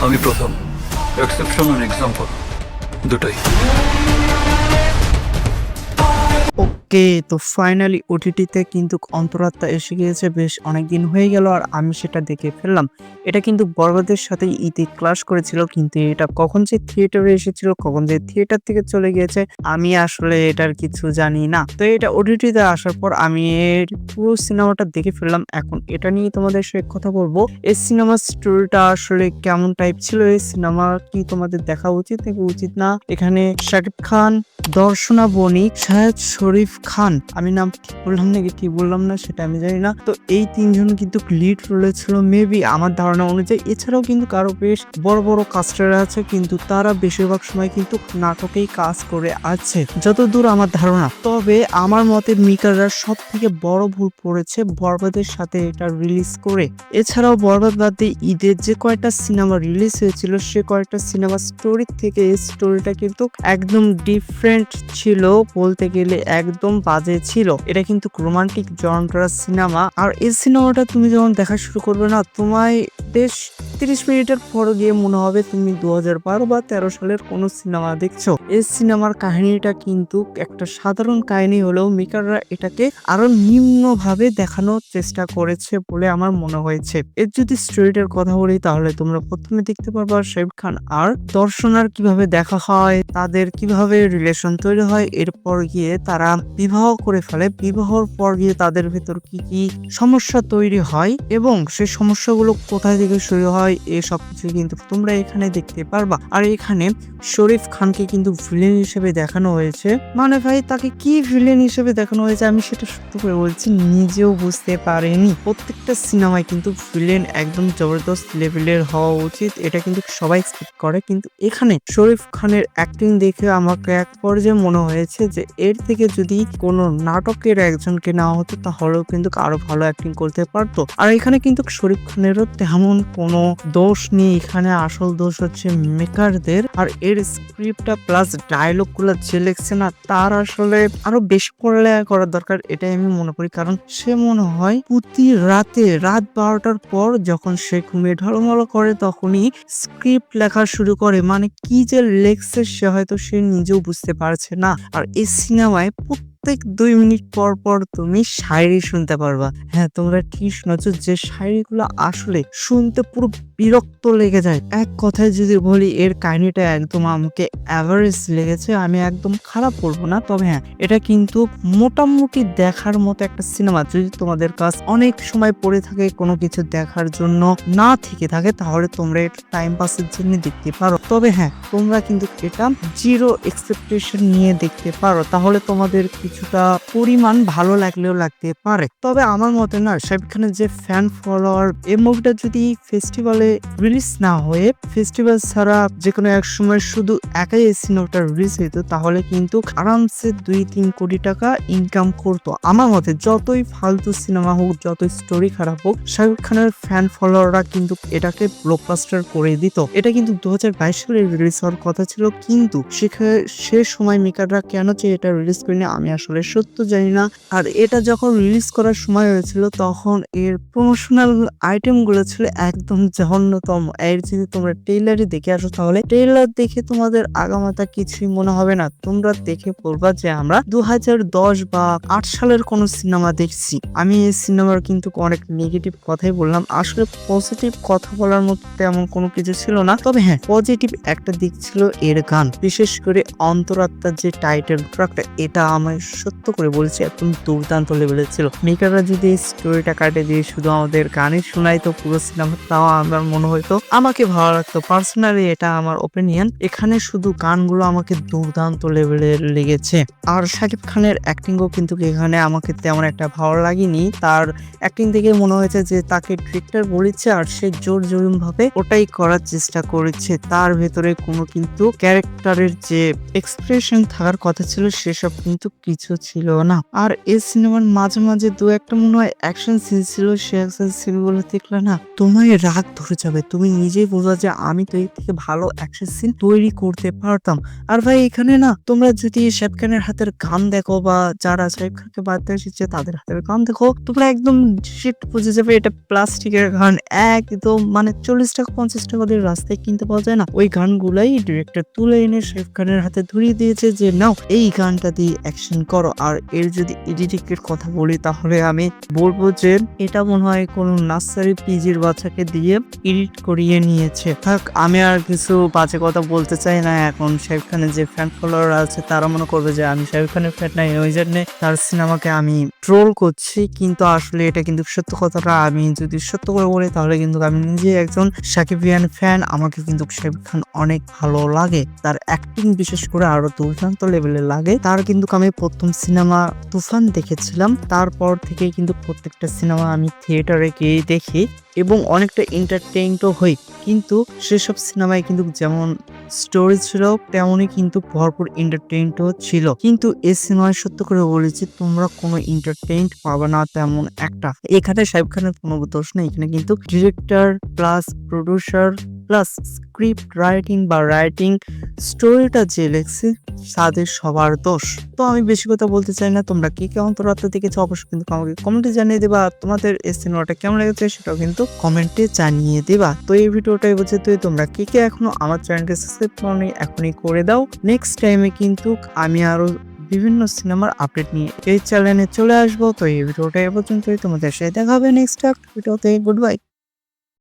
আমি প্রথম, এক্সেপশন আর এক্সাম্পল দুটোই। ওকে, তো ফাইনালি ওটিটিতে কিন্তু অন্তরাত্মা এসে গিয়েছে। বেশ অনেকদিন হয়ে গেল আর আমি সেটা দেখে ফেললাম। এটা কিন্তু বরবাদের সাথে ঈদে ক্লাশ করেছিল, কিন্তু এটা কখন যে থিয়েটারে এসেছিল, কখন যে থিয়েটার থেকে চলে গিয়েছে আমি আসলে এটার কিছু জানি না। তো এটা ওটিটিতে আসার পর আমি এর পুরো সিনেমাটা দেখে ফেললাম। এখন এটা নিয়ে তোমাদের সাথে কথা বলবো। এই সিনেমার স্টোরিটা আসলে কেমন টাইপ ছিল, এই সিনেমা কি তোমাদের দেখা উচিত নাকি উচিত না। এখানে শাকিব খান, দর্শনা বণিক, শাহেদ শরীফ খান, আমি নাম ঠিক বললাম নাকি ঠিক বললাম না সেটা আমি জানি না। তো এই তিনজন কিন্তু লিড রোলে ছিল মেবি আমার ধারণা অনুযায়ী। এছাড়াও কিন্তু কারো বেশ বড় বড় কাস্টার আছে, কিন্তু তারা বেশিরভাগ সময় কিন্তু নাটকেই কাজ করে আছে যতদূর আমার ধারণা। তবে আমার মতে মিকাররা সব থেকে বড় ভুল করেছে বরবাদের সাথে এটা রিলিজ করে। এছাড়াও বরবাদ বাদ দিয়ে ঈদের যে কয়েকটা সিনেমা রিলিজ হয়েছিল সে কয়েকটা সিনেমা স্টোরির থেকে এই স্টোরিটা কিন্তু একদম ডিফারেন্ট ছিল, বলতে গেলে একদম বাজে ছিল। এটা কিন্তু রোমান্টিক জনরার সিনেমা, আর এই সিনেমাটা তুমি যখন দেখা শুরু করবে না, তোমায় বেশ 30 মিনিটের পর গিয়ে মনে হবে তুমি 2012 বা 13 সালের কোনো সিনেমা দেখছো। এই সিনেমার কাহিনীটা কিন্তু একটা সাধারণ কাহিনী হলেও মেকাররা এটাকে আরো নিম্নভাবে দেখানোর চেষ্টা করেছে বলে আমার মনে হয়েছে। এর যদি স্টোরিটার কথা বলি তাহলে তোমরা প্রথমে দেখতে পারবা শাকিব খান আর দর্শনার কিভাবে দেখা হয়, তাদের কিভাবে রিলেশন তৈরি হয়, এরপর গিয়ে তারা বিবাহ করে ফেলে, বিবাহর পর গিয়ে তাদের ভেতর কি কি সমস্যা তৈরি হয় এবং সেই সমস্যাগুলো কোথায় থেকে শুরু হয়, এসব কিছু কিন্তু তোমরা এখানে দেখতে পারবা। আর এখানে শরীফ খানকে কিন্তু ভিলেন হিসেবে দেখানো হয়েছে। মানে ভাই, তাকে কি ভিলেন হিসেবে দেখানো হয়েছে আমি সেটা সত্য করে বলছি নিজেও বুঝতে পারিনি। প্রত্যেকটা সিনেমায় কিন্তু ভিলেন একদম জবরদস্ত লেভেলের হওয়া উচিত, এটা কিন্তু সবাই এক্সপেক্ট করে। কিন্তু এখানে শরীফ খানের অ্যাক্টিং দেখে আমাকে এক পর্যায়ে মনে হয়েছে যে এর থেকে যদি কোনো নাটকের একজনকে নেওয়া হতো তাহলেও কিন্তু আরো ভালো অ্যাক্টিং করতে পারতো। আর এখানে কিন্তু শরীফ খানেরও তেমন কোনো দোষ নেই, এখানে আসল দোষ হচ্ছে মেকারদের। আর এর স্ক্রিপ্টটা প্লাস ডায়লগ গুলো যে লিখছে না, তার আসলে আরো বেশি পড়ালেখা করার দরকার, এটাই আমি মনে করি। কারণ সে মনে হয় প্রতি রাতে রাত 12টার পর যখন সে ঘুমিয়ে ঢলমল করে তখনই স্ক্রিপ্ট লেখা শুরু করে। মানে কি যে লেখছে সে হয়তো সে নিজেও বুঝতে পারছে না। আর এই সিনেমায় প্রত্যেক 2 মিনিট পর পর তুমি শায়রি শুনতে পারবা। হ্যাঁ, তোমরা ঠিক শুনেছো, যে শায়রিগুলো আসলে শুনতে পুরো বিরক্ত লেগে যায়। এক কথায় যদি বলি এর কাহিনীটা একদম আমাকে অ্যাভারেজ লেগেছে, আমি একদম খারাপ বলবো না। তবে হ্যাঁ, এটা কিন্তু মোটামুটি দেখার মতো একটা সিনেমা। যদি তোমাদের কাছে অনেক সময় পড়ে থাকে কোনো কিছু দেখার জন্য না থেকে থাকে তাহলে তোমরা এটা টাইম পাসের জন্য দেখতে পারো। তবে হ্যাঁ, তোমরা কিন্তু এটা জিরো এক্সপেকটেশন নিয়ে দেখতে পারো, তাহলে তোমাদের কিছুটা পরিমাণ ভালো লাগলেও লাগতে পারে। তবে আমার মতে না, শাকিব খানের যে ফ্যান ফলোয়ার, এই মুভিটা যদি ফেস্টিভ্যালে রিলিজ না হয়ে ফেস্টিভ্যাল ছাড়া যে কোনো এক সময় শুধু একাই এই সিনেমাটা রিলিজ হইতো তাহলে কিন্তু আরামসে 2-3 কোটি টাকা ইনকাম করতো। আমার মতে যতই ফালতু সিনেমা হোক, যতই স্টোরি খারাপ হোক, শাকিব খানের ফ্যান ফলোয়াররা কিন্তু এটাকে ব্লকবাস্টার করে দিত। এটা কিন্তু 2022 সালে রিলিজ হওয়ার কথা ছিল, কিন্তু সে সময় মেকাররা কেন যে এটা রিলিজ করেনি আমি আসলে সত্য জানি না। আর এটা যখন রিলিজ করার সময় হয়েছিল তখন এর প্রমোশনাল আইটেম গুলো ছিল একদম জঘন্যতম। এর যদি তোমরা ট্রেইলারই দেখে আসো তাহলে ট্রেইলার দেখে তোমাদের আগামাতা কিছুই মনে হবে না, তোমরা দেখে বলবা যে আমরা 2010 বা 8 সালের কোন সিনেমা দেখছি। আমি এই সিনেমার কিন্তু অনেক নেগেটিভ কথাই বললাম, আসলে পজিটিভ কথা বলার মতো তেমন কোনো কিছু ছিল না। তবে হ্যাঁ, পজিটিভ একটা দিক ছিল এর গান, বিশেষ করে অন্তরাত্মার যে টাইটেল ট্র্যাকটা, এটা আমার সত্য করে বলছি একদম দুর্দান্ত লেভেলের ছিল। মেকাররা যদি এই স্টোরিটা কাটে দিয়ে শুধু আমাদের গানই শোনাইতো পুরো সিনেমা, তাও আমার মনে হয়তো আমাকে ভালো লাগতো। পার্সোনালি এটা আমার ওপিনিয়ন। এখানে শুধু গানগুলো আমাকে দুর্দান্ত লেভেলের লেগেছে। আর শাকিব খানের অ্যাক্টিংও কিন্তু এখানে আমাকে তেমন একটা ভালো লাগেনি। তার অ্যাক্টিং দেখে মনে হয়েছে যে তাকে ডিরেক্টর বলেছে আর সে জোর জুলুম ভাবে ওটাই করার চেষ্টা করেছে। তার ভেতরে কোনো কিন্তু ক্যারেক্টারের যে এক্সপ্রেশন থাকার কথা ছিল সেসব কিন্তু কিছু ছিল না। আর এই সিনেমার মাঝে মাঝে দু একটা মনে হয় অ্যাকশন সিন ছিল, সে অ্যাকশন সিনগুলো দেখলে না তোমার রাগ ধরে যাবে। তুমি নিজেই বোঝা যে আমি তো এর থেকে ভালো অ্যাকশন সিন তৈরি করতে পারতাম। আর ভাই এখানে না তোমরা যদি শাকিব খানের হাতের গান দেখো বা যারা শাকিব খানকে বাদতে এসেছে তাদের হাতের গান দেখো, তোমরা একদম শিট বুঝে যাবে এটা প্লাস্টিকের গান। একদম মানে 40 টাকা 50 টাকা দিয়ে রাস্তায় কিনতে পাওয়া যায় না, ওই গানগুলাই ডিরেক্টর তুলে এনে শাকিব খানের হাতে ধরিয়ে দিয়েছে যে নাও এই গানটা দিয়ে অ্যাকশন করো। আর এর যদি এডিটিং এর কথা বলি তাহলে আমি বলবো যে এটা মনে হয় কোনো নার্সারি পিজির বাচ্চাকে দিয়ে এডিট করিয়ে নিয়েছে। থাক, আমি আর কিছু বাজে কথা বলতে চাই না। এখন শাকিব খানের যে ফ্যান ফলোয়ার আছে তারা মনে করবে যে আমি শাকিব খানের ফ্যান নাই, ওই জন্য তার সিনেমাকে আমি ট্রোল করছি, কিন্তু আসলে এটা কিন্তু সত্য কথাটা। আমি যদি সত্য করে বলি তাহলে কিন্তু আমি নিজে একজন শাকিবিয়ান ফ্যান। আমাকে কিন্তু শাকিব খান অনেক ভালো লাগে, তার অ্যাক্টিং বিশেষ করে আরো দুর্দান্ত লেভেলের লাগে। তার কিন্তু আমি প্রথম সিনেমা তুফান দেখেছিলাম, তারপর থেকে কিন্তু প্রত্যেকটা সিনেমা আমি থিয়েটারে গিয়ে দেখি এবং অনেকটা এন্টারটেইনও হই। কিন্তু সেসব সিনেমায় কিন্তু যেমন স্টোরি ছিল তেমনই কিন্তু ভরপুর এন্টারটেইনও ছিল। কিন্তু এই সিনেমায় সত্য করে বলেছি তোমরা কোনো এন্টারটেইন পাবে না তেমন একটা। এখানে শাকিব খানের কোনো দোষ নেই, এখানে কিন্তু director plus producer plus script writing বা রাইটিং স্টোরিটা যে লেখছে তাদের সবার দোষ। তো আমি বেশি কথা বলতে চাই না। তোমরা কি অন্তরাত্মা দেখেছো অবশ্যই কিন্তু আমাকে কমেন্টে জানিয়ে দেবা। তোমাদের এই সিনেমাটা কেমন লেগেছে সেটাও কিন্তু কমেন্টে জানিয়ে দেবা। তো এই ভিডিওটাই বলছে তোমরা কি এখনো আমার চ্যানেলকে সাবস্ক্রাইব করনি, এখনই করে দাও। নেক্সট টাইমে কিন্তু আমি আরো বিভিন্ন সিনেমার আপডেট নিয়ে এই চ্যানেলে চলে আসবো। তো এই ভিডিওটা এ পর্যন্তই, তোমাদের সাথে দেখা হবে নেক্সট ভিডিওতে। Good bye.